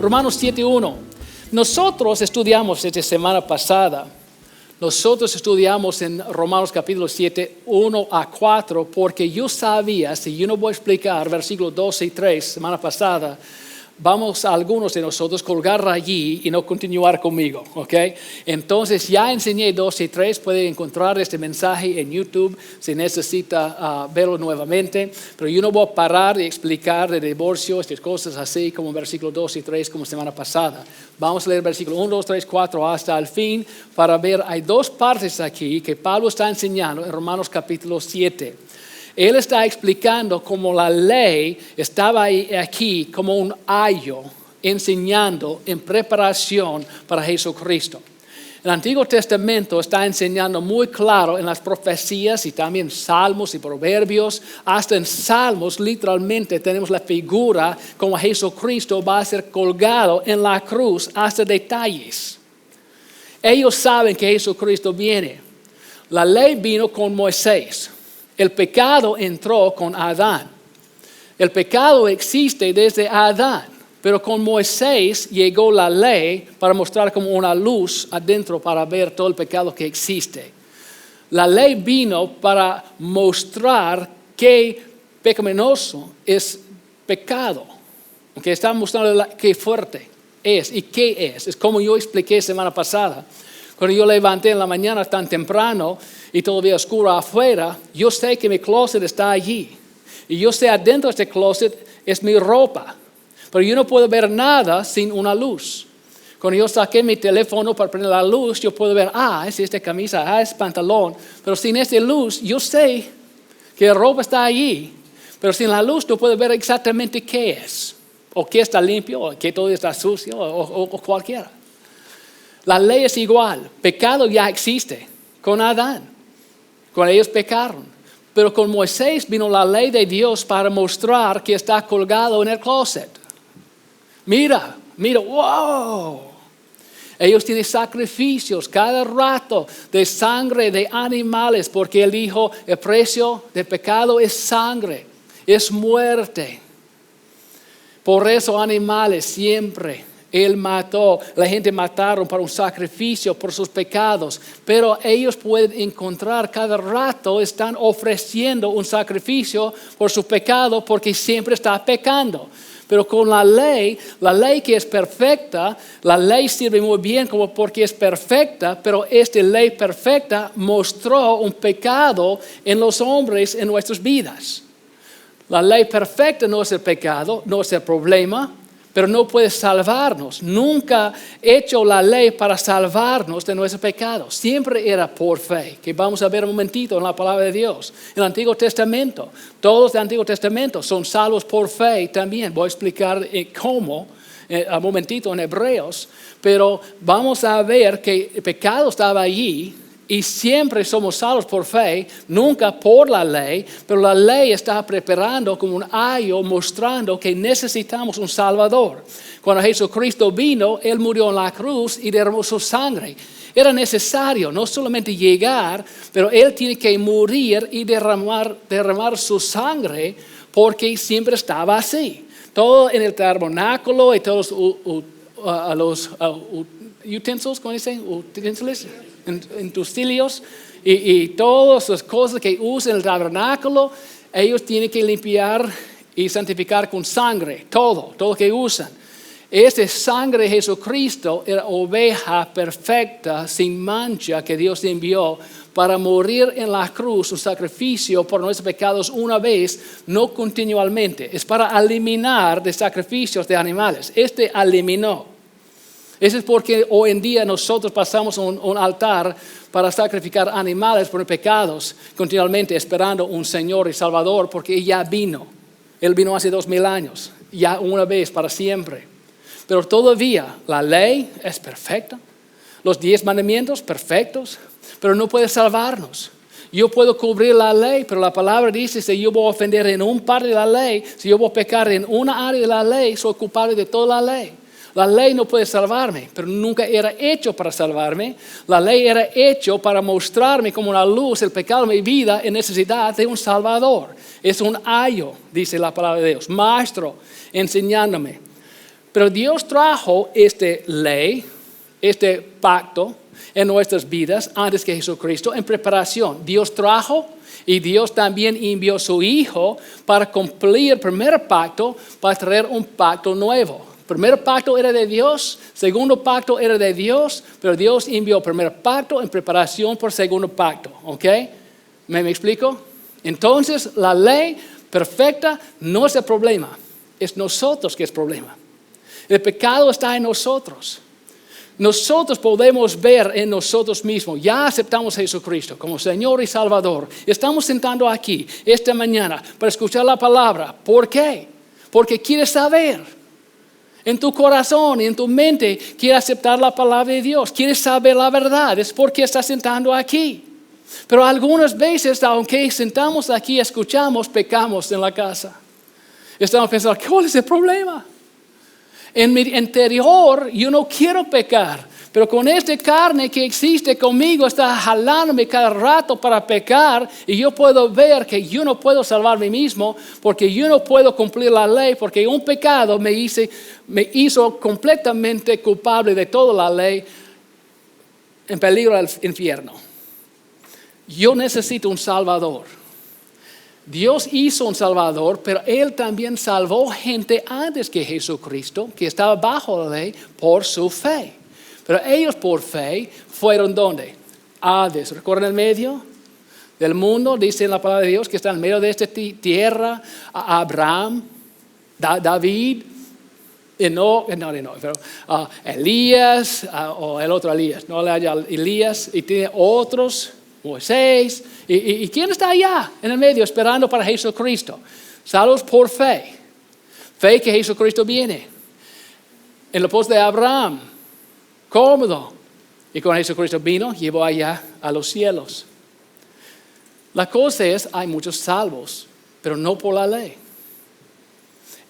Romanos 7:1. Nosotros estudiamos esta semana pasada. Nosotros estudiamos en Romanos capítulo 7, 1 a 4, porque yo sabía, si yo no voy a explicar versículos 12 y 3, semana pasada, vamos a algunos de nosotros colgar allí y no continuar conmigo, ¿ok? Entonces ya enseñé 2 y 3, puede encontrar este mensaje en YouTube si necesita verlo nuevamente, pero yo no voy a parar de explicar de divorcio, estas cosas así como versículos 2 y 3 como semana pasada. Vamos a leer versículos 1, 2, 3, 4 hasta el fin para ver, hay dos partes aquí que Pablo está enseñando en Romanos capítulo 7. Él está explicando cómo la ley estaba aquí como un ayo, enseñando en preparación para Jesucristo. El Antiguo Testamento está enseñando muy claro en las profecías y también salmos y proverbios. Hasta en salmos literalmente tenemos la figura como Jesucristo va a ser colgado en la cruz hasta detalles. Ellos saben que Jesucristo viene. La ley vino con Moisés. El pecado entró con Adán. El pecado existe desde Adán, pero con Moisés llegó la ley para mostrar como una luz adentro para ver todo el pecado que existe. La ley vino para mostrar qué pecaminoso es pecado, que está mostrando qué fuerte es y qué es. Es como yo expliqué semana pasada. Cuando yo levanté en la mañana tan temprano y todavía oscuro afuera, yo sé que mi closet está allí. Y yo sé adentro de este closet es mi ropa. Pero yo no puedo ver nada sin una luz. Cuando yo saqué mi teléfono para prender la luz, yo puedo ver, es esta camisa, es pantalón. Pero sin esta luz, yo sé que la ropa está allí. Pero sin la luz no puedo ver exactamente qué es. O qué está limpio, o qué todo está sucio, o cualquiera. La ley es igual. Pecado ya existe con Adán, cuando ellos pecaron. Pero con Moisés vino la ley de Dios para mostrar que está colgado en el closet. Mira, wow. Ellos tienen sacrificios cada rato de sangre de animales, porque Él dijo, el precio del pecado es sangre, es muerte. Por eso animales siempre Él mató, la gente mataron para un sacrificio por sus pecados, pero ellos pueden encontrar cada rato, están ofreciendo un sacrificio por su pecado porque siempre está pecando. Pero con la ley que es perfecta, la ley sirve muy bien como porque es perfecta, pero esta ley perfecta mostró un pecado en los hombres en nuestras vidas. La ley perfecta no es el pecado, no es el problema, pero no puede salvarnos. Nunca hecho la ley para salvarnos de nuestro pecado. Siempre era por fe, que vamos a ver un momentito en la palabra de Dios. En el Antiguo Testamento, todos del Antiguo Testamento son salvos por fe también. Voy a explicar cómo un momentito en Hebreos, pero vamos a ver que el pecado estaba allí. Y siempre somos salvos por fe, nunca por la ley, pero la ley está preparando como un ayo mostrando que necesitamos un Salvador. Cuando Jesucristo vino, Él murió en la cruz y derramó su sangre. Era necesario no solamente llegar, pero Él tiene que morir y derramar su sangre porque siempre estaba así. Todo en el tabernáculo y todos los utensilios, ¿cómo dicen? Utensilios. Utensilios y todas las cosas que usan en el tabernáculo, ellos tienen que limpiar y santificar con sangre, todo lo que usan. Esta sangre de Jesucristo era oveja perfecta, sin mancha, que Dios envió para morir en la cruz, un sacrificio por nuestros pecados una vez, no continuamente. Es para eliminar de sacrificios de animales. Eliminó. Eso es porque hoy en día nosotros pasamos un altar para sacrificar animales por pecados, continuamente esperando un Señor y Salvador, porque Él ya vino. Él vino hace 2000 años, ya una vez, para siempre. Pero todavía la ley es perfecta, los 10 mandamientos perfectos, pero no puede salvarnos. Yo puedo cubrir la ley, pero la palabra dice, si yo voy a ofender en un parte de la ley, si yo voy a pecar en una área de la ley, soy culpable de toda la ley. La ley no puede salvarme, pero nunca era hecho para salvarme. La ley era hecho para mostrarme como una luz el pecado de mi vida en necesidad de un Salvador. Es un ayo, dice la palabra de Dios, maestro enseñándome. Pero Dios trajo esta ley, este pacto en nuestras vidas antes que Jesucristo en preparación. Dios trajo y Dios también envió a su Hijo para cumplir el primer pacto, para traer un pacto nuevo. El primer pacto era de Dios, segundo pacto era de Dios, pero Dios envió el primer pacto en preparación por el segundo pacto. ¿Ok? ¿Me explico? Entonces, la ley perfecta no es el problema, es nosotros que es el problema. El pecado está en nosotros. Nosotros podemos ver en nosotros mismos, ya aceptamos a Jesucristo como Señor y Salvador. Estamos sentando aquí esta mañana para escuchar la palabra. ¿Por qué? Porque quieres saber. En tu corazón y en tu mente quieres aceptar la palabra de Dios. Quieres saber la verdad. Es porque estás sentando aquí. Pero algunas veces, aunque sentamos aquí, escuchamos, pecamos en la casa. Estamos pensando, ¿cuál es el problema? En mi interior yo no quiero pecar, pero con esta carne que existe conmigo está jalándome cada rato para pecar y yo puedo ver que yo no puedo salvar a mí mismo porque yo no puedo cumplir la ley porque un pecado me hizo completamente culpable de toda la ley, en peligro del infierno. Yo necesito un Salvador. Dios hizo un Salvador, pero Él también salvó gente antes que Jesucristo, que estaba bajo la ley, por su fe. Pero ellos por fe fueron ¿dónde? Hades. ¿Recuerdan el medio del mundo? Dice en la palabra de Dios que está en medio de esta tierra. Abraham, David, Elías, o el otro Elías, no le haya Elías, y tiene otros. Moisés, ¿y quién está allá en el medio esperando para Jesucristo? Salvos por fe, fe que Jesucristo viene. En la pos de Abraham, cómodo, y con Jesucristo vino, llevó allá a los cielos. La cosa es, hay muchos salvos, pero no por la ley.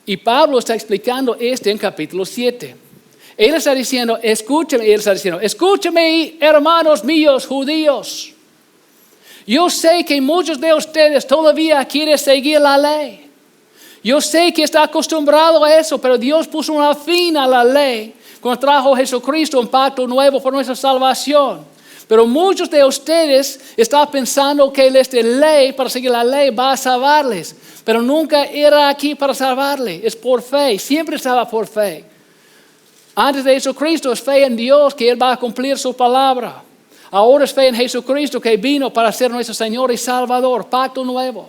Y Pablo está explicando esto en capítulo 7. Él está diciendo, escúchame, hermanos míos judíos. Yo sé que muchos de ustedes todavía quieren seguir la ley. Yo sé que está acostumbrado a eso, pero Dios puso una fin a la ley cuando trajo a Jesucristo un pacto nuevo por nuestra salvación. Pero muchos de ustedes están pensando que esta ley, para seguir la ley, va a salvarles. Pero nunca era aquí para salvarle, es por fe, siempre estaba por fe. Antes de Jesucristo es fe en Dios que Él va a cumplir su palabra. Ahora es fe en Jesucristo que vino para ser nuestro Señor y Salvador, pacto nuevo.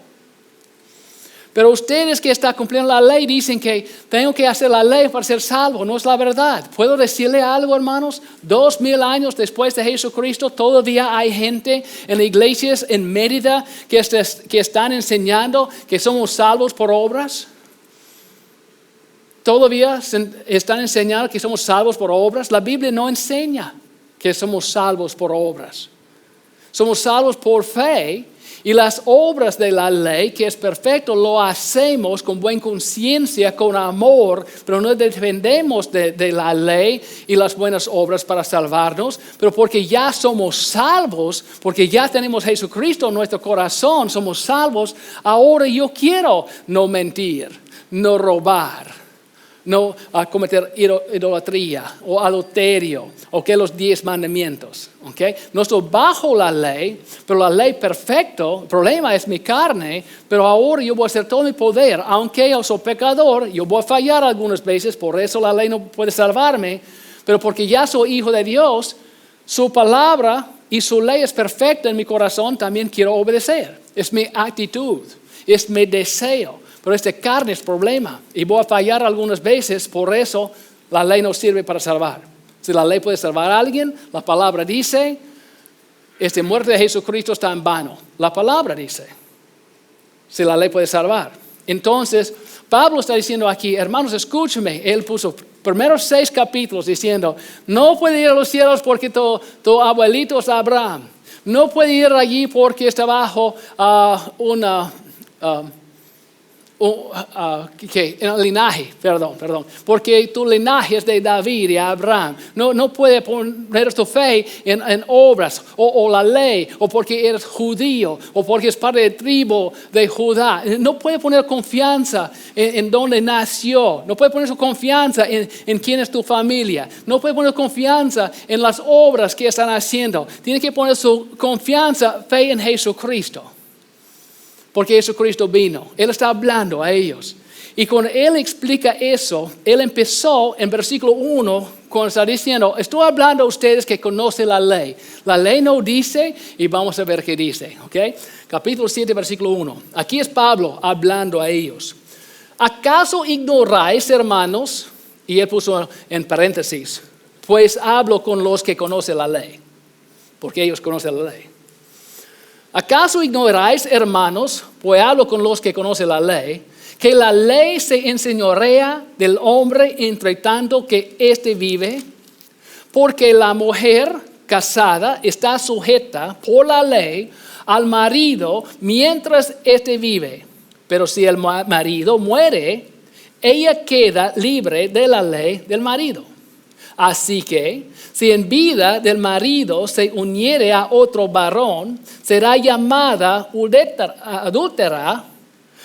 Pero ustedes que están cumpliendo la ley dicen que tengo que hacer la ley para ser salvo. No es la verdad. ¿Puedo decirle algo, hermanos? 2000 años después de Jesucristo, todavía hay gente en iglesias en Mérida que están enseñando que somos salvos por obras. Todavía están enseñando que somos salvos por obras. La Biblia no enseña que somos salvos por obras. Somos salvos por fe y las obras de la ley, que es perfecto, lo hacemos con buena conciencia, con amor, pero no dependemos de la ley y las buenas obras para salvarnos, pero porque ya somos salvos, porque ya tenemos a Jesucristo en nuestro corazón, somos salvos, ahora yo quiero no mentir, no robar, no cometer idolatría o adulterio o que los 10 mandamientos. ¿Okay? No estoy bajo la ley, pero la ley perfecto, el problema es mi carne, pero ahora yo voy a hacer todo mi poder, aunque yo soy pecador, yo voy a fallar algunas veces, por eso la ley no puede salvarme, pero porque ya soy hijo de Dios, su palabra y su ley es perfecta en mi corazón, también quiero obedecer. Es mi actitud, es mi deseo. Pero esta carne es problema y voy a fallar algunas veces, por eso la ley no sirve para salvar. Si la ley puede salvar a alguien, la palabra dice, esta muerte de Jesucristo está en vano. La palabra dice, si la ley puede salvar. Entonces, Pablo está diciendo aquí, hermanos, escúchame. Él puso primeros 6 capítulos diciendo, no puede ir a los cielos porque tu abuelito es Abraham. No puede ir allí porque está bajo en el linaje, perdón, porque tu linaje es de David y Abraham. No puedes poner tu fe en obras o la ley, o porque eres judío, o porque es parte del tribu de Judá. No puedes poner confianza en donde nació. No puedes poner su confianza en quién es tu familia. No puedes poner confianza en las obras que están haciendo. Tienes que poner su confianza, fe en Jesucristo. Porque Jesucristo vino. Él está hablando a ellos. Y cuando Él explica eso, Él empezó en versículo 1, cuando está diciendo, estoy hablando a ustedes que conocen la ley. La ley no dice, y vamos a ver qué dice. ¿Okay? Capítulo 7, versículo 1. Aquí es Pablo hablando a ellos. ¿Acaso ignoráis, hermanos? Y Él puso en paréntesis, pues hablo con los que conocen la ley. Porque ellos conocen la ley. ¿Acaso ignoráis, hermanos, pues hablo con los que conocen la ley, que la ley se enseñorea del hombre entre tanto que éste vive? Porque la mujer casada está sujeta por la ley al marido mientras éste vive. Pero si el marido muere, ella queda libre de la ley del marido. Así que, si en vida del marido se uniere a otro varón, será llamada adúltera,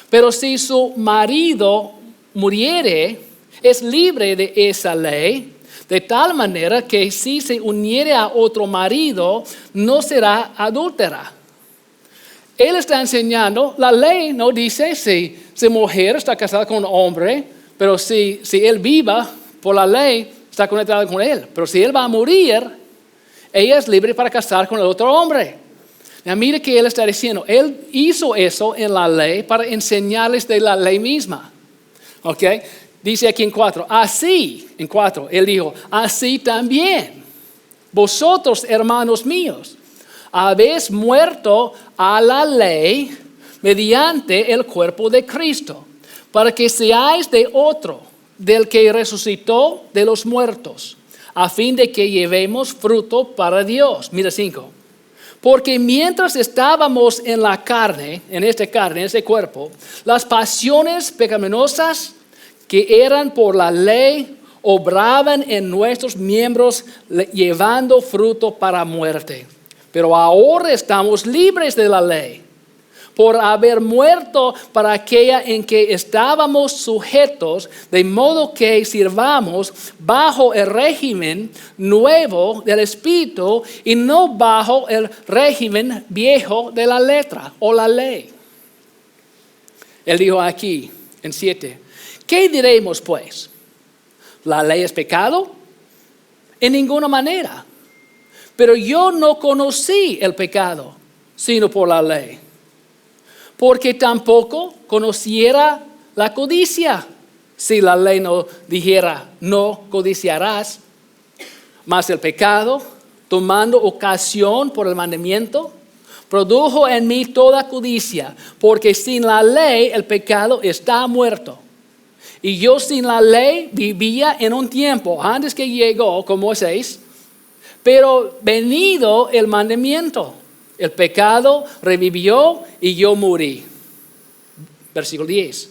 pero si su marido muriere, es libre de esa ley, de tal manera que si se uniere a otro marido, no será adúltera. Él está enseñando, la ley no dice si mujer está casada con un hombre, pero si él viva por la ley, está conectada con él. Pero si él va a morir, ella es libre para casar con el otro hombre. Ya mire que él está diciendo, él hizo eso en la ley para enseñarles de la ley misma. ¿Ok? Dice aquí en 4, así, en 4, él dijo, así también, vosotros, hermanos míos, habéis muerto a la ley mediante el cuerpo de Cristo, para que seáis de otro, del que resucitó de los muertos, a fin de que llevemos fruto para Dios. Mira 5. Porque mientras estábamos en la carne, en este cuerpo, las pasiones pecaminosas que eran por la ley obraban en nuestros miembros, llevando fruto para muerte. Pero ahora estamos libres de la ley, por haber muerto para aquella en que estábamos sujetos, de modo que sirvamos bajo el régimen nuevo del Espíritu y no bajo el régimen viejo de la letra o la ley. Él dijo aquí en 7, ¿qué diremos pues? ¿La ley es pecado? En ninguna manera. Pero yo no conocí el pecado, sino por la ley. Porque tampoco conociera la codicia, si la ley no dijera, no codiciarás. Mas el pecado, tomando ocasión por el mandamiento, produjo en mí toda codicia, porque sin la ley el pecado está muerto. Y yo sin la ley vivía en un tiempo antes que llegó con Moisés, pero venido el mandamiento, el pecado revivió y yo morí. Versículo 10.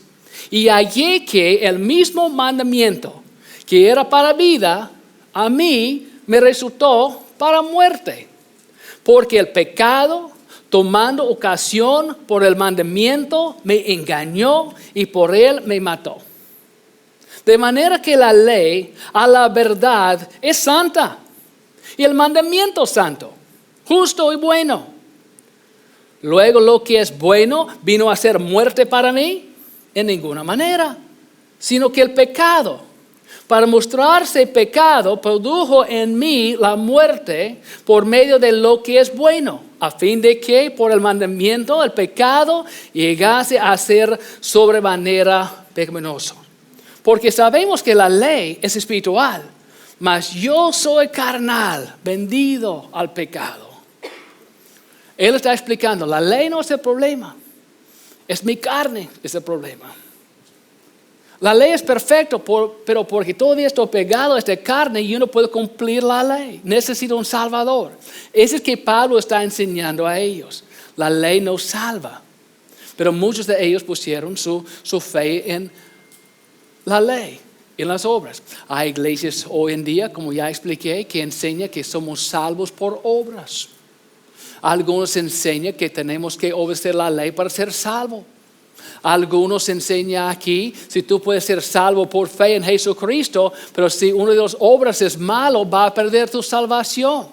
Y hallé que el mismo mandamiento que era para vida, a mí me resultó para muerte. Porque el pecado, tomando ocasión por el mandamiento, me engañó y por él me mató. De manera que la ley a la verdad es santa y el mandamiento santo, justo y bueno. Luego lo que es bueno vino a ser muerte para mí en ninguna manera, sino que el pecado, para mostrarse pecado, produjo en mí la muerte por medio de lo que es bueno, a fin de que por el mandamiento el pecado llegase a ser sobremanera pecaminoso. Porque sabemos que la ley es espiritual, mas yo soy carnal, vendido al pecado. Él está explicando, la ley no es el problema, es mi carne es el problema. La ley es perfecta, pero porque todavía estoy pegado a esta carne, yo no puedo cumplir la ley. Necesito un salvador. Eso es que Pablo está enseñando a ellos. La ley nos salva. Pero muchos de ellos pusieron su fe en la ley, en las obras. Hay iglesias hoy en día, como ya expliqué, que enseñan que somos salvos por obras. Algunos enseñan que tenemos que obedecer la ley para ser salvos. Algunos enseñan aquí, si tú puedes ser salvo por fe en Jesucristo, pero si una de las obras es malo, va a perder tu salvación.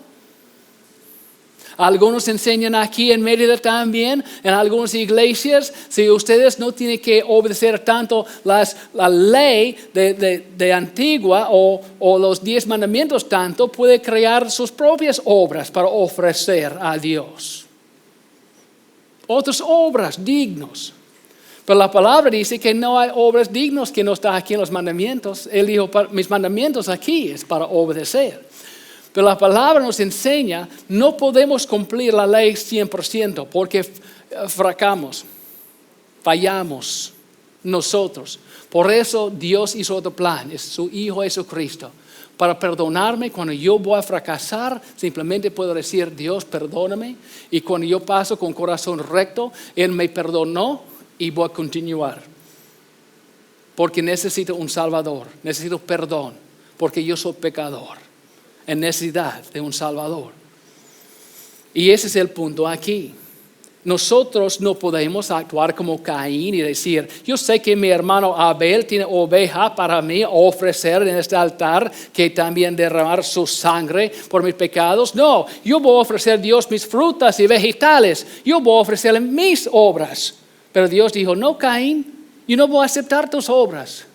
Algunos enseñan aquí en Mérida también, en algunas iglesias, si ustedes no tienen que obedecer tanto la ley de antigua o los 10 mandamientos tanto, puede crear sus propias obras para ofrecer a Dios. Otras obras dignas. Pero la palabra dice que no hay obras dignas que no está aquí en los mandamientos. Él dijo, mis mandamientos aquí es para obedecer. Pero la palabra nos enseña, no podemos cumplir la ley 100% porque fallamos nosotros. Por eso Dios hizo otro plan, es su Hijo Jesucristo. Para perdonarme cuando yo voy a fracasar, simplemente puedo decir, Dios, perdóname. Y cuando yo paso con corazón recto, Él me perdonó. Y voy a continuar. Porque necesito un Salvador. Necesito perdón. Porque yo soy pecador. En necesidad de un Salvador. Y ese es el punto aquí. Nosotros no podemos actuar como Caín y decir, yo sé que mi hermano Abel tiene oveja para mí ofrecer en este altar, que también derramar su sangre por mis pecados. No, yo voy a ofrecer a Dios mis frutas y vegetales. Yo voy a ofrecerle mis obras. Pero Dios dijo, no, Caín, yo no voy a aceptar tus obras.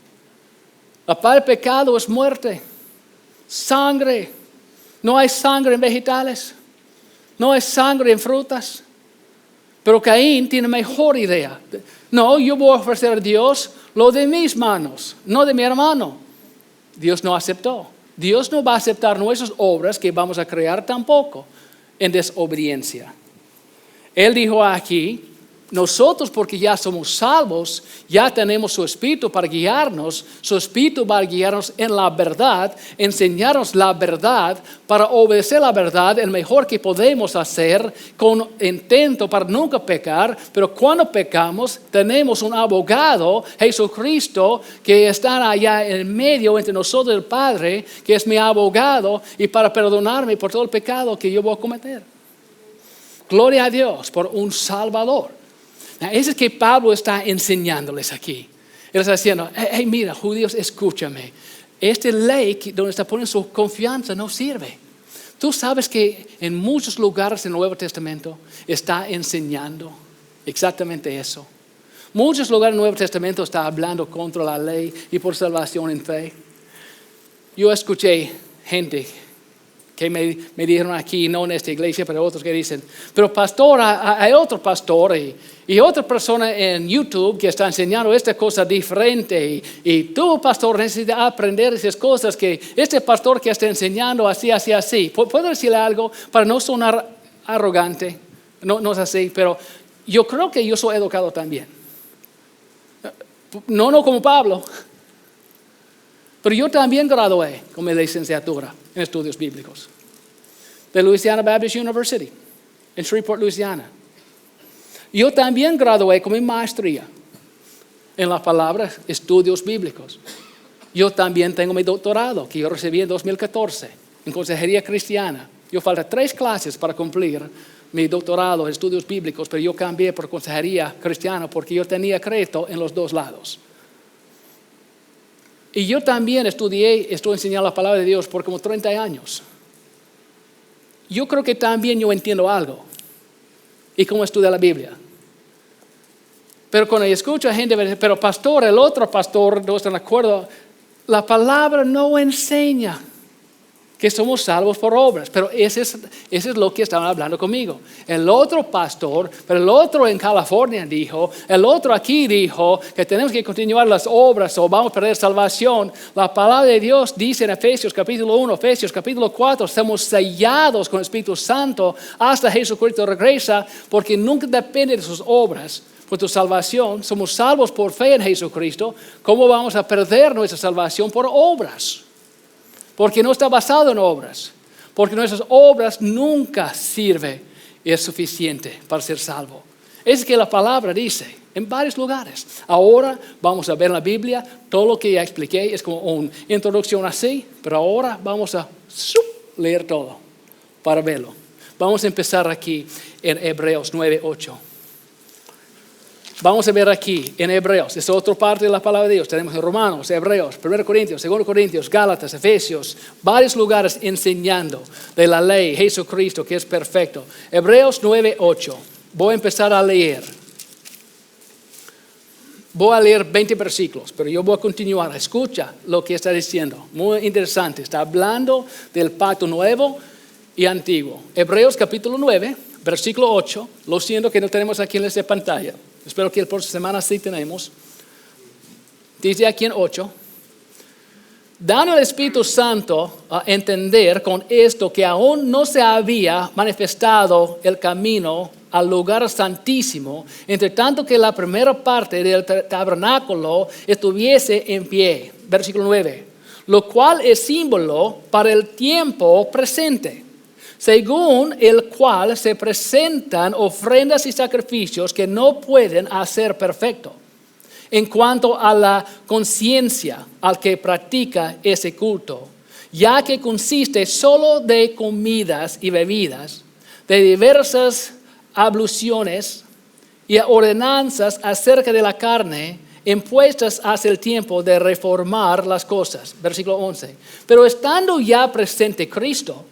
La paga del pecado es muerte, sangre. No hay sangre en vegetales, no hay sangre en frutas. Pero Caín tiene mejor idea. No, yo voy a ofrecer a Dios lo de mis manos, no de mi hermano. Dios no aceptó. Dios no va a aceptar nuestras obras que vamos a crear tampoco en desobediencia. Él dijo aquí, nosotros, porque ya somos salvos, ya tenemos su Espíritu para guiarnos. Su Espíritu va a guiarnos en la verdad, enseñarnos la verdad, para obedecer la verdad, el mejor que podemos hacer, con intento para nunca pecar. Pero cuando pecamos, tenemos un abogado, Jesucristo, que está allá en medio entre nosotros y el Padre, que es mi abogado, y para perdonarme por todo el pecado que yo voy a cometer. Gloria a Dios por un Salvador. Eso es que Pablo está enseñándoles aquí. Él está diciendo, hey, mira, judíos, escúchame. Esta ley donde está poniendo su confianza no sirve. Tú sabes que en muchos lugares del Nuevo Testamento está enseñando exactamente eso. Muchos lugares del Nuevo Testamento está hablando contra la ley y por salvación en fe. Yo escuché gente que me dijeron aquí, no en esta iglesia, pero otros que dicen, pero pastor, hay otro pastor y otra persona en YouTube que está enseñando esta cosa diferente y tú, pastor, necesitas aprender esas cosas que este pastor que está enseñando así. ¿Puedo decirle algo para no sonar arrogante? No es así, pero yo creo que yo soy educado también. No como Pablo. Pero yo también gradué con mi licenciatura en estudios bíblicos de Louisiana Baptist University, en Shreveport, Louisiana. Yo también gradué con mi maestría en la palabra estudios bíblicos. Yo también tengo mi doctorado que yo recibí en 2014 en consejería cristiana. Yo falta 3 clases para cumplir mi doctorado en estudios bíblicos, pero yo cambié por consejería cristiana porque yo tenía crédito en los 2 lados. Y yo también estuve enseñando la palabra de Dios por como 30 años. Yo creo que también yo entiendo algo. Y cómo estudia la Biblia. Pero cuando escucho a gente, pero pastor, el otro pastor no está de acuerdo. La palabra no enseña que somos salvos por obras. Pero ese es lo que estaban hablando conmigo. El otro pastor, pero el otro en California dijo, el otro aquí dijo que tenemos que continuar las obras o vamos a perder salvación. La palabra de Dios dice en Efesios capítulo 1, Efesios capítulo 4, estamos sellados con el Espíritu Santo hasta Jesucristo regresa, porque nunca depende de sus obras. Por tu salvación, somos salvos por fe en Jesucristo. ¿Cómo vamos a perder nuestra salvación por obras? Porque no está basado en obras. Porque nuestras obras nunca sirven y es suficiente para ser salvo. Es que la palabra dice en varios lugares. Ahora vamos a ver en la Biblia, todo lo que ya expliqué es como una introducción así, pero ahora vamos a leer todo para verlo. Vamos a empezar aquí en Hebreos 9:8. Vamos a ver aquí en Hebreos, es otra parte de la palabra de Dios. Tenemos en Romanos, Hebreos, 1 Corintios, 2 Corintios, Gálatas, Efesios, varios lugares enseñando de la ley, Jesucristo, que es perfecto. Hebreos 9:8. Voy a empezar a leer. Voy a leer 20 versículos, pero yo voy a continuar. Escucha lo que está diciendo. Muy interesante. Está hablando del pacto nuevo y antiguo. Hebreos capítulo 9, versículo 8. Lo siento que no tenemos aquí en esta pantalla. Espero que la próxima semana sí tenemos. Dice aquí en 8. Dando al Espíritu Santo a entender con esto que aún no se había manifestado el camino al lugar santísimo, entre tanto que la primera parte del tabernáculo estuviese en pie. Versículo 9. Lo cual es símbolo para el tiempo presente, según el cual se presentan ofrendas y sacrificios que no pueden hacer perfecto en cuanto a la conciencia al que practica ese culto, ya que consiste solo de comidas y bebidas, de diversas abluciones y ordenanzas acerca de la carne, impuestas hacia el tiempo de reformar las cosas. Versículo 11. Pero estando ya presente Cristo,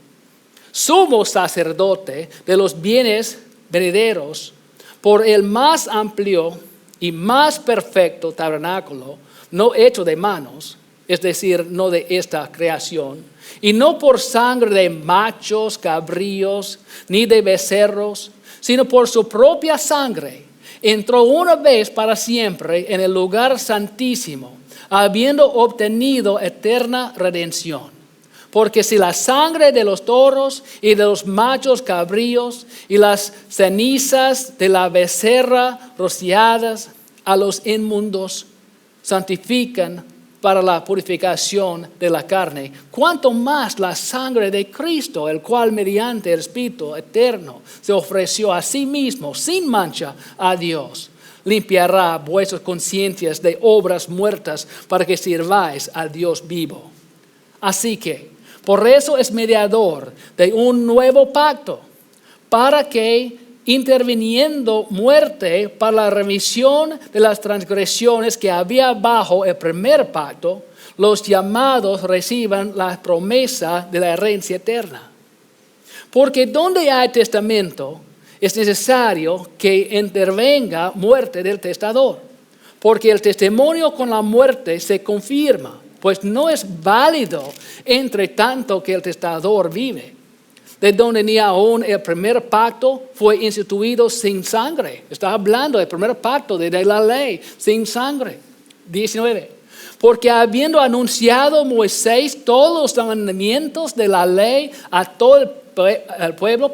sumo sacerdote de los bienes venideros, por el más amplio y más perfecto tabernáculo, no hecho de manos, es decir, no de esta creación, y no por sangre de machos, cabríos, ni de becerros, sino por su propia sangre, entró una vez para siempre en el lugar santísimo, habiendo obtenido eterna redención. Porque si la sangre de los toros y de los machos cabríos y las cenizas de la becerra rociadas a los inmundos santifican para la purificación de la carne, cuanto más la sangre de Cristo, el cual mediante el Espíritu eterno se ofreció a sí mismo sin mancha a Dios, limpiará vuestras conciencias de obras muertas para que sirváis al Dios vivo. Así que, por eso es mediador de un nuevo pacto, para que, interviniendo muerte para la remisión de las transgresiones que había bajo el primer pacto, los llamados reciban la promesa de la herencia eterna. Porque donde hay testamento, es necesario que intervenga muerte del testador, porque el testimonio con la muerte se confirma, pues no es válido entre tanto que el testador vive, de donde ni aún el primer pacto fue instituido sin sangre. Está hablando del primer pacto de la ley, sin sangre. 19. Porque habiendo anunciado Moisés todos los mandamientos de la ley a todo el pueblo,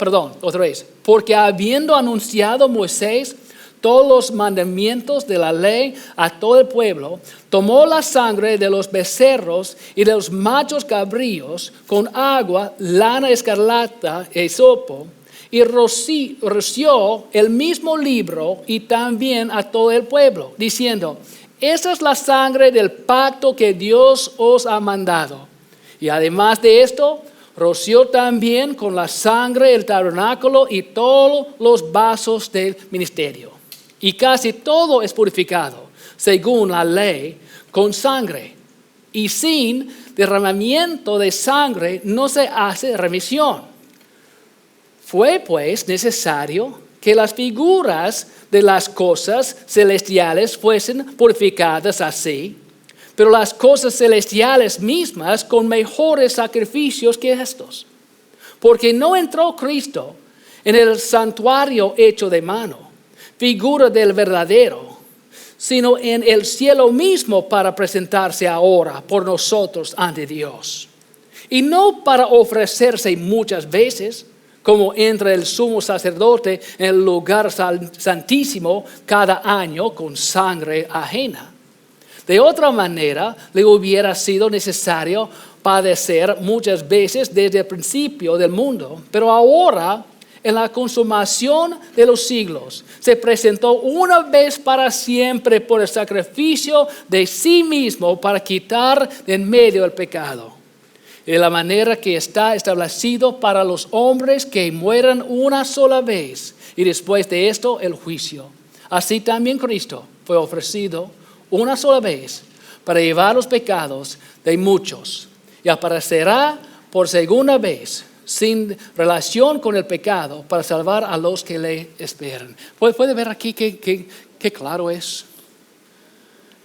porque habiendo anunciado Moisés todos los mandamientos de la ley a todo el pueblo, tomó la sangre de los becerros y de los machos cabríos con agua, lana escarlata e hisopo, y roció el mismo libro y también a todo el pueblo, diciendo: esta es la sangre del pacto que Dios os ha mandado. Y además de esto, roció también con la sangre el tabernáculo y todos los vasos del ministerio. Y casi todo es purificado, según la ley, con sangre. Y sin derramamiento de sangre no se hace remisión. Fue pues necesario que las figuras de las cosas celestiales fuesen purificadas así, pero las cosas celestiales mismas con mejores sacrificios que estos. Porque no entró Cristo en el santuario hecho de mano, figura del verdadero, sino en el cielo mismo para presentarse ahora por nosotros ante Dios. Y no para ofrecerse muchas veces, como entra el sumo sacerdote en el lugar santísimo cada año con sangre ajena. De otra manera, le hubiera sido necesario padecer muchas veces desde el principio del mundo, pero ahora, en la consumación de los siglos, se presentó una vez para siempre por el sacrificio de sí mismo para quitar de en medio el pecado. De la manera que está establecido para los hombres que mueran una sola vez y después de esto el juicio. Así también Cristo fue ofrecido una sola vez para llevar los pecados de muchos y aparecerá por segunda vez sin relación con el pecado para salvar a los que le esperan. ¿Puede ver aquí qué claro es?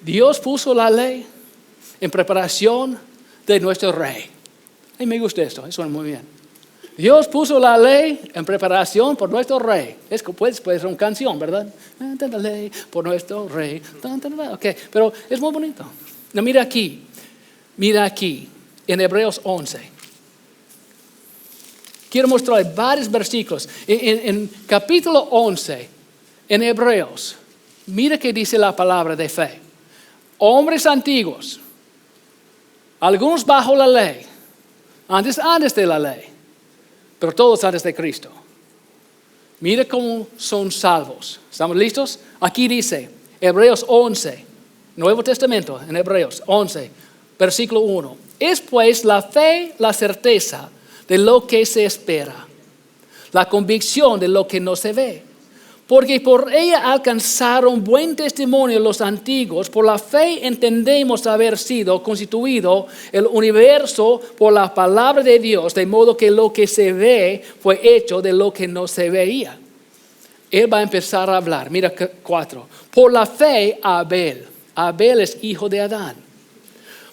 Dios puso la ley en preparación de nuestro rey. A mí me gusta esto, suena muy bien. Dios puso la ley en preparación por nuestro rey. Puede ser una canción, ¿verdad? La ley por nuestro rey. Okay, pero es muy bonito. No, mira aquí, en Hebreos 11. Quiero mostrar varios versículos. En capítulo 11, en Hebreos, mira qué dice la palabra de fe. Hombres antiguos, algunos bajo la ley, antes de la ley, pero todos antes de Cristo. Mira cómo son salvos. ¿Estamos listos? Aquí dice, Hebreos 11, Nuevo Testamento, en Hebreos 11, versículo 1. Es pues la fe, la certeza de lo que se espera, la convicción de lo que no se ve. Porque por ella alcanzaron buen testimonio los antiguos. Por la fe entendemos haber sido constituido el universo por la palabra de Dios, de modo que lo que se ve fue hecho de lo que no se veía. Él va a empezar a hablar. Mira 4. Por la fe Abel es hijo de Adán.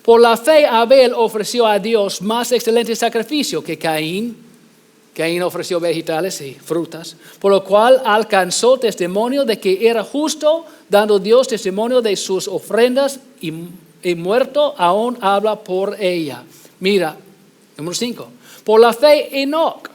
Por la fe Abel ofreció a Dios más excelente sacrificio que Caín. Caín ofreció vegetales y frutas, por lo cual alcanzó testimonio de que era justo, dando Dios testimonio de sus ofrendas y muerto aún habla por ella. Mira, número 5. Por la fe Enoc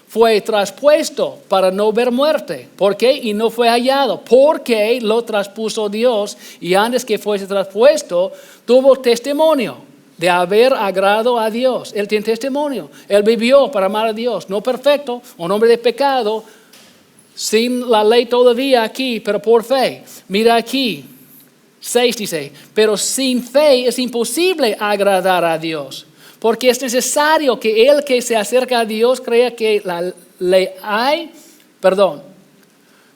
fue traspuesto para no ver muerte. ¿Por qué? Y no fue hallado. Porque lo traspuso Dios y antes que fuese traspuesto tuvo testimonio de haber agradado a Dios. Él tiene testimonio. Él vivió para amar a Dios. No perfecto, un hombre de pecado, sin la ley todavía aquí, pero por fe. Mira aquí, 6 dice, pero sin fe es imposible agradar a Dios. Porque es necesario que el que se acerca a Dios crea que le hay,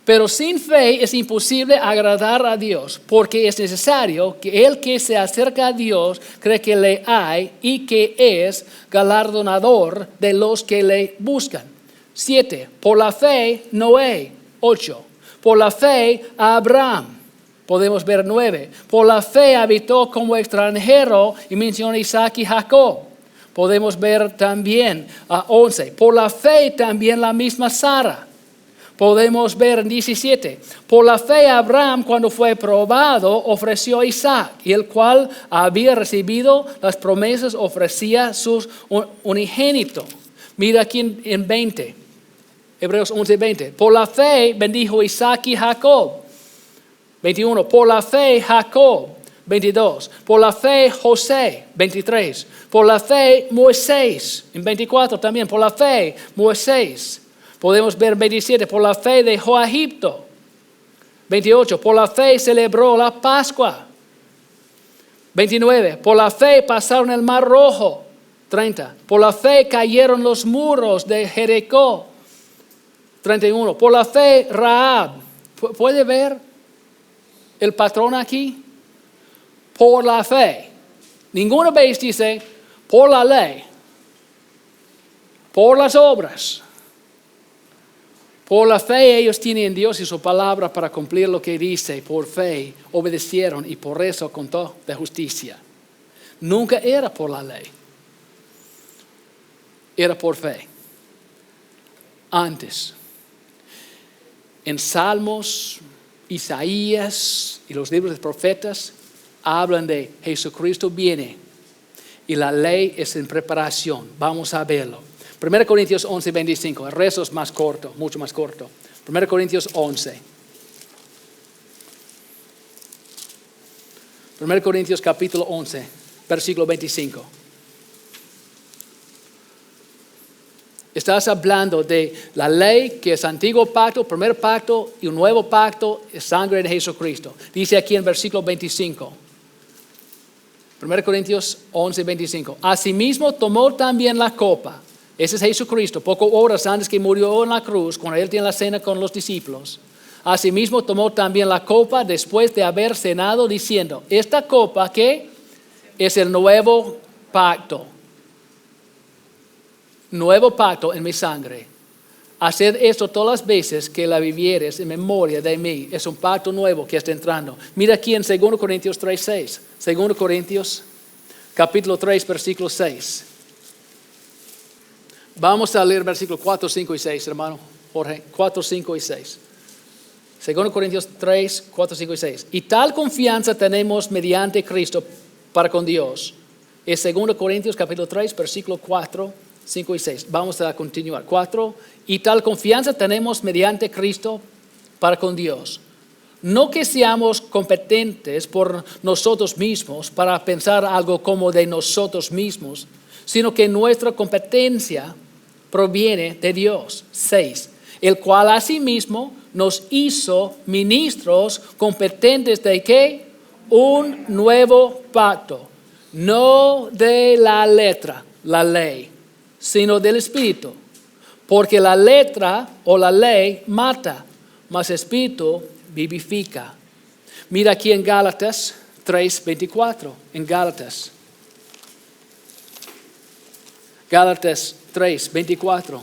pero sin fe es imposible agradar a Dios, porque es necesario que el que se acerca a Dios cree que le hay y que es galardonador de los que le buscan. 7. Por la fe Noé. 8. Por la fe Abraham. Podemos ver 9. Por la fe habitó como extranjero y menciona Isaac y Jacob. Podemos ver también 11. Por la fe también la misma Sara. Podemos ver en 17. Por la fe Abraham, cuando fue probado, ofreció a Isaac, y el cual había recibido las promesas, ofrecía su unigénito. Mira aquí en 20. Hebreos 11, 20. Por la fe bendijo Isaac y Jacob. 21. Por la fe Jacob. 22. Por la fe José. 23. Por la fe Moisés. En 24 también. Por la fe Moisés. Podemos ver 27, por la fe dejó a Egipto. 28, por la fe celebró la Pascua. 29, por la fe pasaron el Mar Rojo. 30, por la fe cayeron los muros de Jericó. 31, por la fe Rahab. ¿Puede ver el patrón aquí? Por la fe. Ninguna vez dice por la ley, por las obras. Por la fe ellos tienen en Dios y su palabra para cumplir lo que dice. Por fe obedecieron y por eso contó de justicia. Nunca era por la ley. Era por fe. Antes. En Salmos, Isaías y los libros de profetas hablan de Jesucristo viene y la ley es en preparación. Vamos a verlo. 1 Corintios 11, 25. El resto es más corto, mucho más corto. 1 Corintios 11. 1 Corintios capítulo 11, versículo 25. Estás hablando de la ley que es antiguo pacto, primer pacto y un nuevo pacto, es sangre de Jesucristo. Dice aquí en versículo 25. 1 Corintios 11, 25. Asimismo tomó también la copa. Ese es Jesucristo, pocas horas antes que murió en la cruz, cuando él tiene la cena con los discípulos. Asimismo tomó también la copa después de haber cenado, diciendo, esta copa, ¿qué? Es el nuevo pacto. Nuevo pacto en mi sangre. Haced esto todas las veces que la vivieres en memoria de mí. Es un pacto nuevo que está entrando. Mira aquí en 2 Corintios 3, 6. 2 Corintios capítulo 3, versículo 6. Vamos a leer versículos 4, 5 y 6, hermano Jorge. 4, 5 y 6. 2 Corintios 3, 4, 5 y 6. Y tal confianza tenemos mediante Cristo para con Dios. Es 2 Corintios capítulo 3, versículo 4, 5 y 6. Vamos a continuar. 4. Y tal confianza tenemos mediante Cristo para con Dios. No que seamos competentes por nosotros mismos para pensar algo como de nosotros mismos, sino que nuestra competencia proviene de Dios. 6. El cual asimismo nos hizo ministros competentes de ¿qué? Un nuevo pacto. No de la letra, la ley, sino del Espíritu. Porque la letra o la ley mata, mas el Espíritu vivifica. Mira aquí en Gálatas 3:24. En Gálatas 3:24.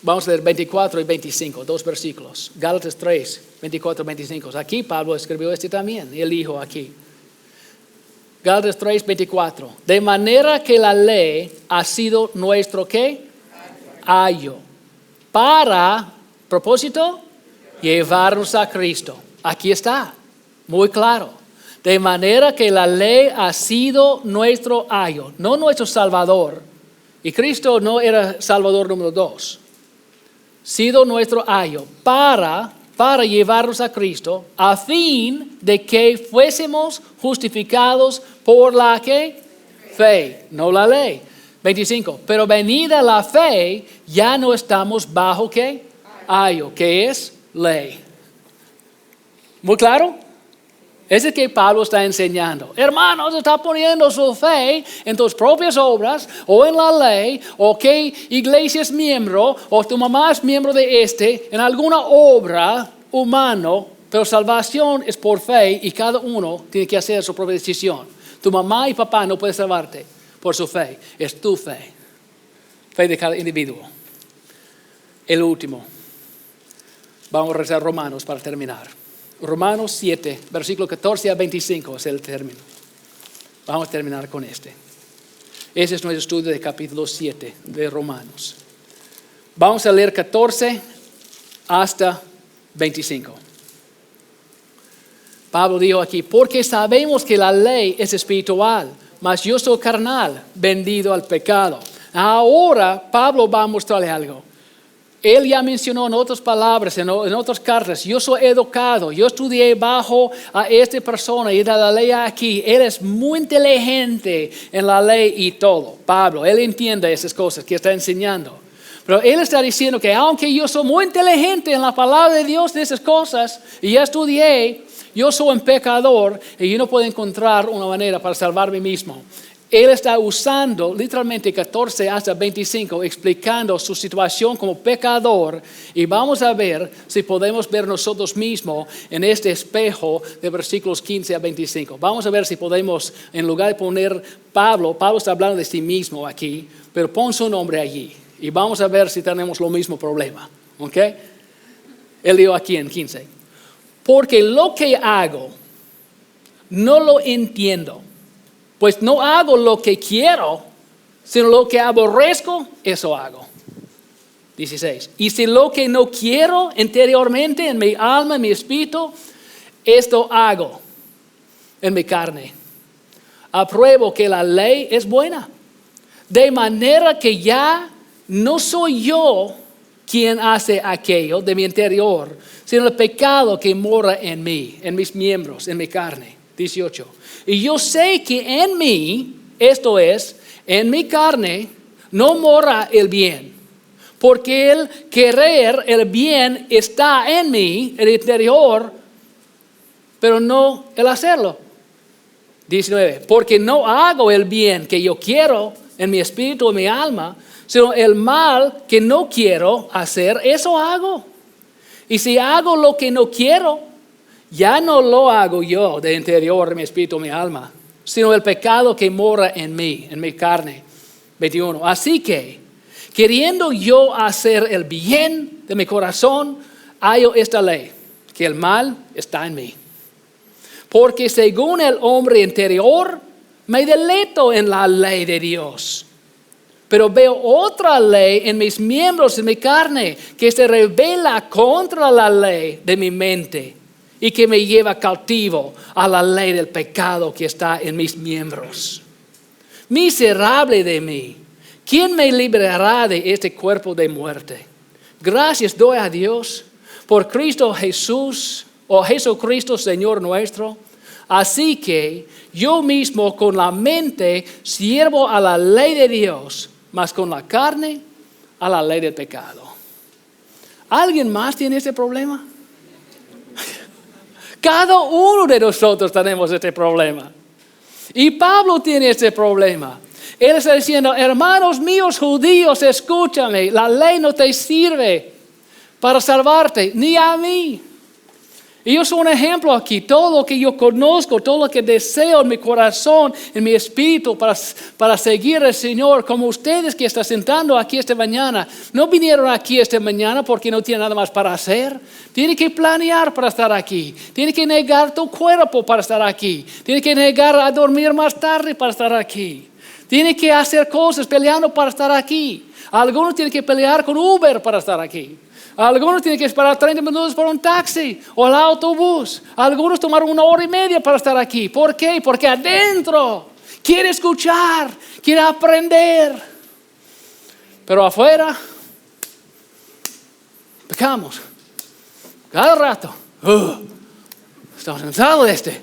Vamos a leer 24 y 25, dos versículos. Gálatas 3, 24 y 25. Aquí Pablo escribió también, y él dijo aquí. Gálatas 3, 24. De manera que la ley ha sido nuestro ¿qué? Ayo. Para, propósito, llevarnos a Cristo. Aquí está, muy claro. De manera que la ley ha sido nuestro ayo, no nuestro Salvador. Y Cristo no era Salvador número 2. Sido nuestro ayo para llevarnos a Cristo, a fin de que fuésemos justificados por la ¿qué? Fe, no la ley. 25. Pero venida la fe, ya no estamos bajo ¿qué? Ayo, que es ley. ¿Muy claro? Ese es que Pablo está enseñando. Hermanos, está poniendo su fe en tus propias obras o en la ley o qué iglesia es miembro o tu mamá es miembro de en alguna obra humana, pero salvación es por fe y cada uno tiene que hacer su propia decisión. Tu mamá y papá no pueden salvarte por su fe, es tu fe. Fe de cada individuo. El último. Vamos a rezar Romanos para terminar. Romanos 7, versículo 14 a 25 es el término. Vamos a terminar con este. Ese es nuestro estudio de capítulo 7 de Romanos. Vamos a leer 14 hasta 25. Pablo dijo aquí, porque sabemos que la ley es espiritual, mas yo soy carnal, vendido al pecado. Ahora Pablo va a mostrarle algo. Él ya mencionó en otras palabras, en otras cartas, yo soy educado, yo estudié bajo a esta persona y de la ley aquí. Él es muy inteligente en la ley y todo. Pablo, él entiende esas cosas que está enseñando. Pero él está diciendo que aunque yo soy muy inteligente en la palabra de Dios de esas cosas, y ya estudié, yo soy un pecador y yo no puedo encontrar una manera para salvarme mismo. Él está usando literalmente 14 hasta 25, explicando su situación como pecador. Y vamos a ver si podemos ver nosotros mismos en este espejo de versículos 15 a 25. Vamos a ver si podemos, en lugar de poner Pablo está hablando de sí mismo aquí, pero pon su nombre allí. Y vamos a ver si tenemos lo mismo problema. ¿Ok? Él dijo aquí en 15. Porque lo que hago, no lo entiendo. Pues no hago lo que quiero, sino lo que aborrezco, eso hago. 16. Y si lo que no quiero interiormente en mi alma, en mi espíritu, esto hago en mi carne. Apruebo que la ley es buena. De manera que ya no soy yo quien hace aquello de mi interior, sino el pecado que mora en mí, en mis miembros, en mi carne. 18. Y yo sé que en mí, esto es, en mi carne, no mora el bien. Porque el querer el bien está en mí, el interior, pero no el hacerlo. 19. Porque no hago el bien que yo quiero en mi espíritu, en mi alma, sino el mal que no quiero hacer, eso hago. Y si hago lo que no quiero, ya no lo hago yo de interior, de mi espíritu, mi alma, sino el pecado que mora en mí, en mi carne. 21. Así que, queriendo yo hacer el bien de mi corazón, hallo esta ley, que el mal está en mí. Porque según el hombre interior, me deleito en la ley de Dios. Pero veo otra ley en mis miembros, en mi carne, que se rebela contra la ley de mi mente y que me lleva cautivo a la ley del pecado que está en mis miembros. Miserable de mí, ¿quién me librará de este cuerpo de muerte? Gracias doy a Dios por Cristo Jesús, o Jesucristo Señor nuestro. Así que yo mismo con la mente sirvo a la ley de Dios, mas con la carne a la ley del pecado. ¿Alguien más tiene este problema? Cada uno de nosotros tenemos este problema. Y Pablo tiene este problema. Él está diciendo, hermanos míos judíos, escúchame, la ley no te sirve para salvarte, ni a mí. Y yo soy un ejemplo aquí. Todo lo que yo conozco, todo lo que deseo en mi corazón, en mi espíritu para seguir al Señor, como ustedes que están sentando aquí esta mañana, no vinieron aquí esta mañana porque no tienen nada más para hacer. Tienen que planear para estar aquí. Tienen que negar tu cuerpo para estar aquí. Tienen que negar a dormir más tarde para estar aquí. Tienen que hacer cosas peleando para estar aquí. Algunos tienen que pelear con Uber para estar aquí. Algunos tienen que esperar 30 minutos por un taxi o el autobús. Algunos tomaron 1 hora y media para estar aquí. ¿Por qué? Porque adentro quiere escuchar, quiere aprender. Pero afuera, pecamos. Cada rato. Estamos cansados de este.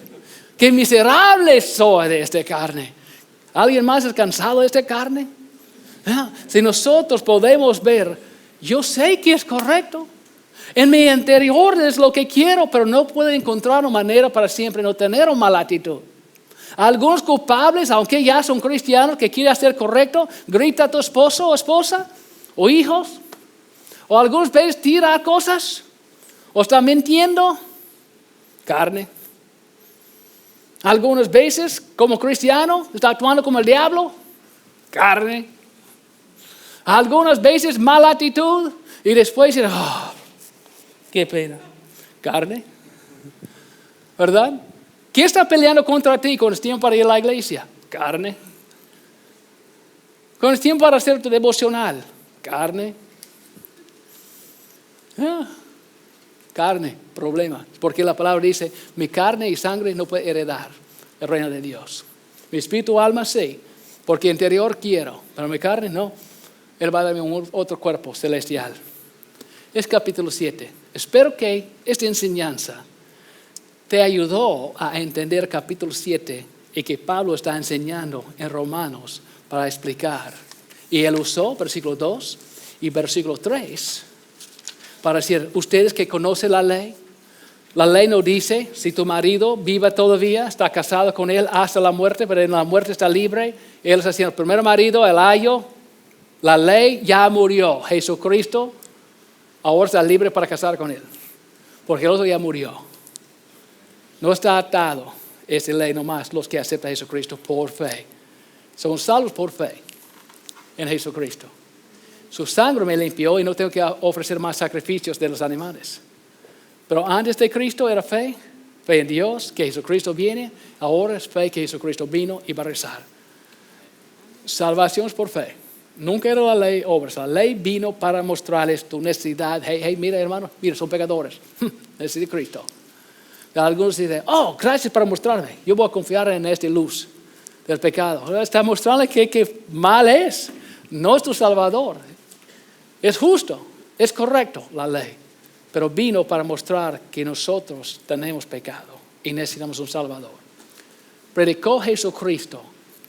Qué miserable soy de esta carne. ¿Alguien más es cansado de esta carne? Si nosotros podemos ver, yo sé que es correcto. En mi interior es lo que quiero, pero no puedo encontrar una manera para siempre no tener una mala actitud. Algunos culpables, aunque ya son cristianos, que quieren hacer correcto, grita a tu esposo o esposa, o hijos, o algunos veces tira cosas, o está mintiendo, carne. Algunas veces, como cristiano, está actuando como el diablo, carne. Algunas veces mala actitud y después, qué pena, carne, ¿verdad? ¿Quién está peleando contra ti cuando es tiempo para ir a la iglesia? Carne. Cuando es tiempo para hacer tu devocional, carne. Carne, problema, porque la palabra dice, mi carne y sangre no puede heredar el reino de Dios. Mi espíritu, alma sí, porque interior quiero, pero mi carne no. Él va a darme otro cuerpo celestial. Es capítulo 7. Espero que esta enseñanza te ayudó a entender capítulo 7 y que Pablo está enseñando en Romanos para explicar. Y él usó versículo 2 y versículo 3 para decir, ustedes que conocen la ley no dice, si tu marido vive todavía, está casado con él hasta la muerte, pero en la muerte está libre. Él está haciendo el primer marido, el ayo. La ley ya murió. Jesucristo ahora está libre para casar con él. Porque el otro ya murió. No está atado esa ley nomás los que aceptan a Jesucristo por fe. Somos salvos por fe en Jesucristo. Su sangre me limpió y no tengo que ofrecer más sacrificios de los animales. Pero antes de Cristo era fe en Dios, que Jesucristo viene. Ahora es fe que Jesucristo vino y va a regresar. Salvación es por fe. Nunca era la ley obras. La ley vino para mostrarles tu necesidad. Hey, mira hermano, mira, son pecadores. Necesito Cristo. Algunos dicen, gracias por mostrarme. Yo voy a confiar en esta luz del pecado. Está mostrando que mal es. No es tu salvador. Es justo, es correcto la ley. Pero vino para mostrar que nosotros tenemos pecado y necesitamos un salvador. Predicó Jesucristo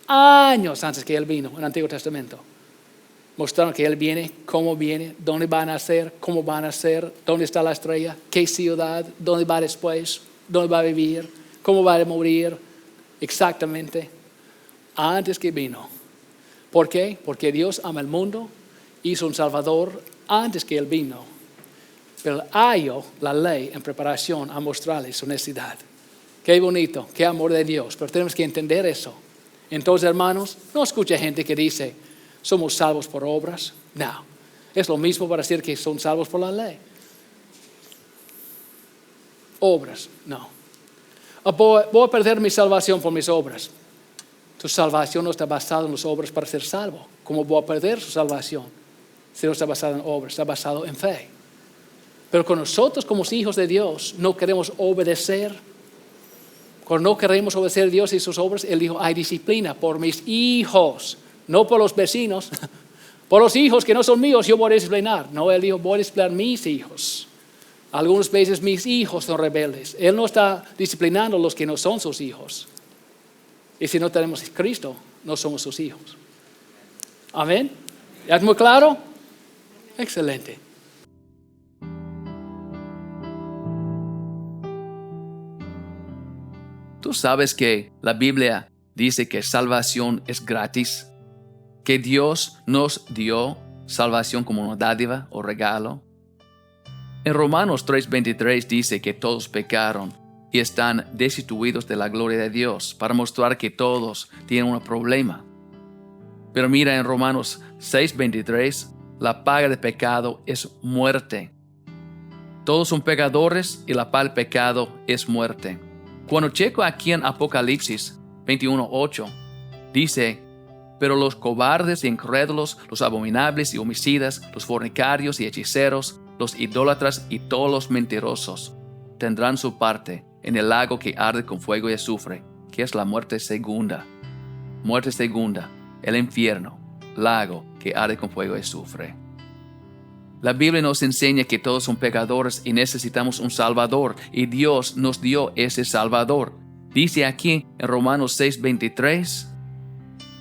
años antes que él vino en el Antiguo Testamento. Mostraron que Él viene, cómo viene, dónde va a nacer, cómo va a nacer, dónde está la estrella, qué ciudad, dónde va después, dónde va a vivir, cómo va a morir, exactamente, antes que vino. ¿Por qué? Porque Dios ama el mundo, hizo un Salvador antes que Él vino. Pero halló la ley en preparación a mostrarle su necesidad. Qué bonito, qué amor de Dios, pero tenemos que entender eso. Entonces, hermanos, no escuche gente que dice, somos salvos por obras. No, es lo mismo para decir que son salvos por la ley. Obras, no. Voy a perder mi salvación por mis obras. Tu salvación no está basada en las obras para ser salvo. ¿Cómo voy a perder su salvación si no está basada en obras? Está basado en fe. Pero con nosotros como hijos de Dios no queremos obedecer. Cuando no queremos obedecer a Dios y sus obras, Él dijo, hay disciplina por mis hijos. No por los vecinos, por los hijos que no son míos, yo voy a disciplinar. No, Él dijo, voy a disciplinar mis hijos. Algunas veces mis hijos son rebeldes. Él no está disciplinando a los que no son sus hijos. Y si no tenemos a Cristo, no somos sus hijos. Amén. ¿Ya es muy claro? Excelente. ¿Tú sabes que la Biblia dice que salvación es gratis? Que Dios nos dio salvación como una dádiva o regalo. En Romanos 3:23 dice que todos pecaron y están destituidos de la gloria de Dios, para mostrar que todos tienen un problema. Pero mira, en Romanos 6:23, la paga del pecado es muerte. Todos son pecadores y la paga del pecado es muerte. Cuando checo aquí en Apocalipsis 21:8, dice, pero los cobardes e incrédulos, los abominables y homicidas, los fornicarios y hechiceros, los idólatras y todos los mentirosos, tendrán su parte en el lago que arde con fuego y azufre, que es la muerte segunda. Muerte segunda, el infierno, lago que arde con fuego y azufre. La Biblia nos enseña que todos son pecadores y necesitamos un Salvador, y Dios nos dio ese Salvador. Dice aquí en Romanos 6:23,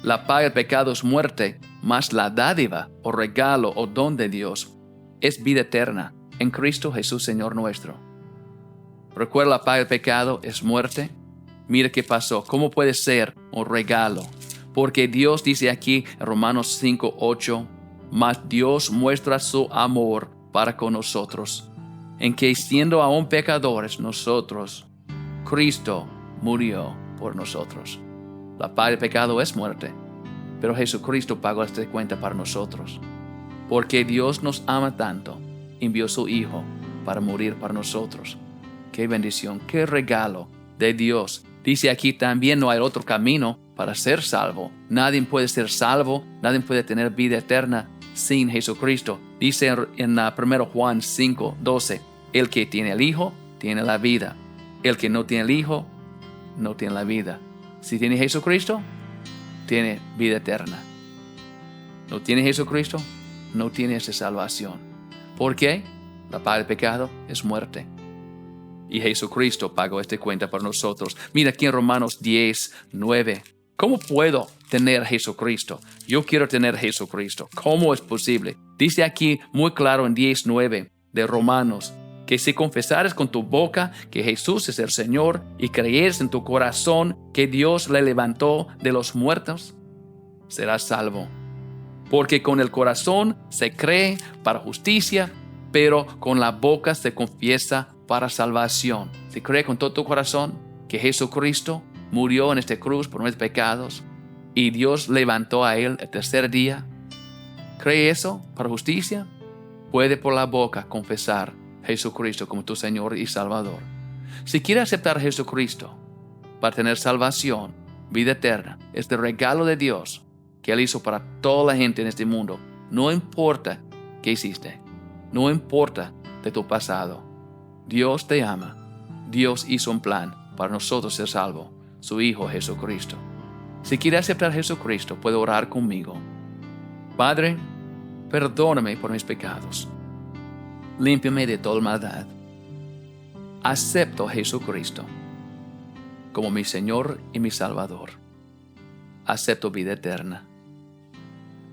la paga del pecado es muerte, mas la dádiva o regalo o don de Dios es vida eterna en Cristo Jesús Señor nuestro. ¿Recuerda la paga del pecado es muerte? Mira qué pasó. ¿Cómo puede ser un regalo? Porque Dios dice aquí en Romanos 5:8, mas Dios muestra su amor para con nosotros, en que siendo aún pecadores nosotros, Cristo murió por nosotros. La paga del pecado es muerte, pero Jesucristo pagó esta cuenta para nosotros. Porque Dios nos ama tanto, envió su Hijo para morir para nosotros. Qué bendición, qué regalo de Dios. Dice aquí también no hay otro camino para ser salvo. Nadie puede ser salvo, nadie puede tener vida eterna sin Jesucristo. Dice en 1 Juan 5:12, el que tiene el Hijo, tiene la vida. El que no tiene el Hijo, no tiene la vida. Si tiene Jesucristo, tiene vida eterna. ¿No tiene Jesucristo? No tiene esa salvación. ¿Por qué? La paga del pecado es muerte. Y Jesucristo pagó esta cuenta por nosotros. Mira aquí en Romanos 10:9. ¿Cómo puedo tener Jesucristo? Yo quiero tener Jesucristo. ¿Cómo es posible? Dice aquí muy claro en 10:9 de Romanos, que si confesares con tu boca que Jesús es el Señor y creyeres en tu corazón que Dios le levantó de los muertos, serás salvo. Porque con el corazón se cree para justicia, pero con la boca se confiesa para salvación. Si cree con todo tu corazón que Jesucristo murió en esta cruz por nuestros pecados y Dios levantó a Él el tercer día, ¿cree eso para justicia? Puede por la boca confesar Jesucristo como tu Señor y Salvador. Si quieres aceptar a Jesucristo para tener salvación, vida eterna, este regalo de Dios que Él hizo para toda la gente en este mundo, no importa qué hiciste, no importa de tu pasado, Dios te ama. Dios hizo un plan para nosotros ser salvos, su Hijo Jesucristo. Si quieres aceptar a Jesucristo, puede orar conmigo. Padre, perdóname por mis pecados. Límpiame de toda maldad. Acepto a Jesucristo como mi Señor y mi Salvador. Acepto vida eterna.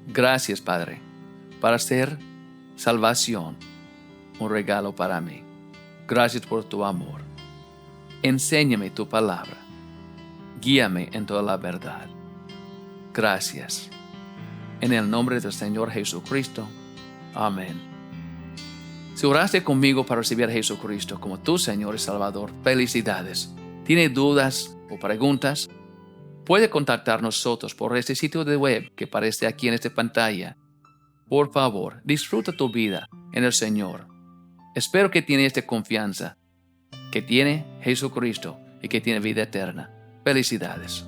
Gracias, Padre, para hacer salvación un regalo para mí. Gracias por tu amor. Enséñame tu palabra. Guíame en toda la verdad. Gracias. En el nombre del Señor Jesucristo. Amén. Si oraste conmigo para recibir a Jesucristo como tu Señor y Salvador, felicidades. ¿Tiene dudas o preguntas? Puede contactar nosotros por este sitio de web que aparece aquí en esta pantalla. Por favor, disfruta tu vida en el Señor. Espero que tienes esta confianza, que tiene Jesucristo y que tiene vida eterna. Felicidades.